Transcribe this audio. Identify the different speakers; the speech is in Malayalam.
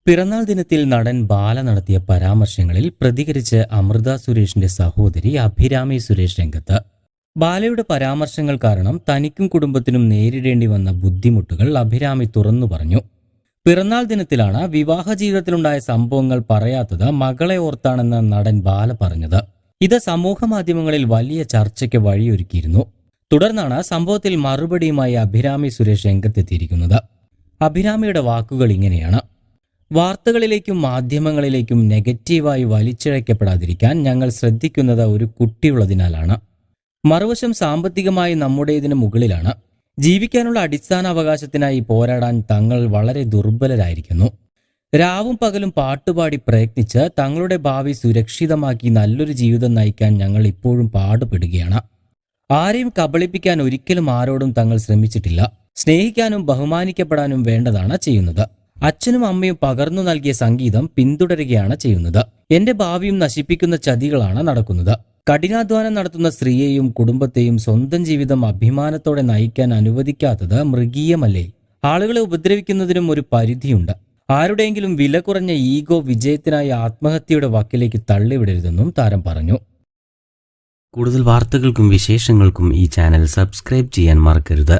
Speaker 1: പിറന്നാൾ ദിനത്തിൽ നടൻ ബാല നടത്തിയ പരാമർശങ്ങളിൽ പ്രതികരിച്ച് അമൃത സുരേഷിന്റെ സഹോദരി അഭിരാമി സുരേഷ് രംഗത്ത്. ബാലയുടെ പരാമർശങ്ങൾ കാരണം തനിക്കും കുടുംബത്തിനും നേരിടേണ്ടി വന്ന ബുദ്ധിമുട്ടുകൾ അഭിരാമി തുറന്നു പറഞ്ഞു. പിറന്നാൾ ദിനത്തിലാണ് വിവാഹ ജീവിതത്തിലുണ്ടായ സംഭവങ്ങൾ പറയാത്തത് മകളെ ഓർത്താണെന്ന് നടൻ ബാല പറഞ്ഞത്. ഇത് സമൂഹ മാധ്യമങ്ങളിൽ വലിയ ചർച്ചയ്ക്ക് വഴിയൊരുക്കിയിരുന്നു. തുടർന്നാണ് സംഭവത്തിൽ മറുപടിയുമായി അഭിരാമി സുരേഷ് രംഗത്തെത്തിയിരിക്കുന്നത്. അഭിരാമിയുടെ വാക്കുകൾ ഇങ്ങനെയാണ്: വാർത്തകളിലേക്കും മാധ്യമങ്ങളിലേക്കും നെഗറ്റീവായി വലിച്ചിഴക്കപ്പെടാതിരിക്കാൻ ഞങ്ങൾ ശ്രദ്ധിക്കുന്നത് ഒരു കുട്ടിയുള്ളതിനാലാണ്. മറുവശം സാമ്പത്തികമായി നമ്മുടേതിന് മുകളിലാണ്. ജീവിക്കാനുള്ള അടിസ്ഥാന അവകാശത്തിനായി പോരാടാൻ തങ്ങൾ വളരെ ദുർബലരായിരിക്കുന്നു. രാവും പകലും പാട്ടുപാടി പ്രയത്നിച്ച് തങ്ങളുടെ ഭാവി സുരക്ഷിതമാക്കി നല്ലൊരു ജീവിതം നയിക്കാൻ ഞങ്ങൾ ഇപ്പോഴും പാടുപെടുകയാണ്. ആരെയും കബളിപ്പിക്കാൻ ഒരിക്കലും ആരോടും തങ്ങൾ ശ്രമിച്ചിട്ടില്ല. സ്നേഹിക്കാനും ബഹുമാനിക്കപ്പെടാനും വേണ്ടതാണ് ചെയ്യുന്നത്. അച്ഛനും അമ്മയും പകർന്നു നൽകിയ സംഗീതം പിന്തുടരുകയാണ് ചെയ്യുന്നത്. എന്റെ ഭാവിയും നശിപ്പിക്കുന്ന ചതികളാണ് നടക്കുന്നത്. കഠിനാധ്വാനം നടത്തുന്ന സ്ത്രീയെയും കുടുംബത്തെയും സ്വന്തം ജീവിതം അഭിമാനത്തോടെ നയിക്കാൻ അനുവദിക്കാത്തത് മൃഗീയമല്ലേ? ആളുകളെ ഉപദ്രവിക്കുന്നതിനും ഒരു പരിധിയുണ്ട്. ആരുടെയെങ്കിലും വില കുറഞ്ഞ ഈഗോ വിജയത്തിനായി ആത്മഹത്യയുടെ വക്കിലേക്ക് തള്ളിവിടരുതെന്നും താരം പറഞ്ഞു.
Speaker 2: കൂടുതൽ വാർത്തകൾക്കും വിശേഷങ്ങൾക്കും ഈ ചാനൽ സബ്സ്ക്രൈബ് ചെയ്യാൻ മറക്കരുത്.